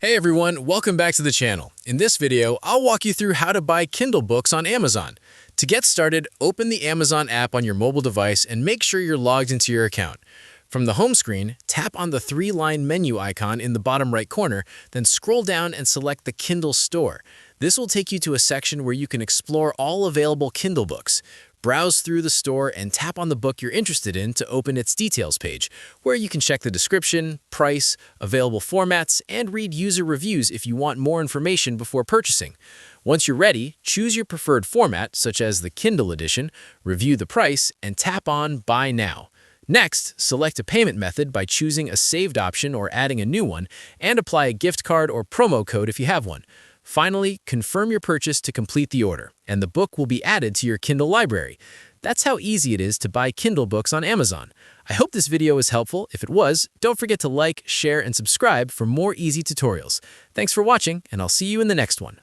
Hey everyone, welcome back to the channel. In this video, I'll walk you through how to buy Kindle books on Amazon. To get started, open the Amazon app on your mobile device and make sure you're logged into your account. From the home screen, tap on the three-line menu icon in the bottom right corner, then scroll down and select the Kindle Store. This will take you to a section where you can explore all available Kindle books. Browse through the store and tap on the book you're interested in to open its details page, where you can check the description, price, available formats, and read user reviews if you want more information before purchasing. Once you're ready, choose your preferred format, such as the Kindle Edition, review the price, and tap on Buy Now. Next, select a payment method by choosing a saved option or adding a new one, and apply a gift card or promo code if you have one. Finally, confirm your purchase to complete the order, and the book will be added to your Kindle library. That's how easy it is to buy Kindle books on Amazon. I hope this video was helpful. If it was, don't forget to like, share, and subscribe for more easy tutorials. Thanks for watching, and I'll see you in the next one.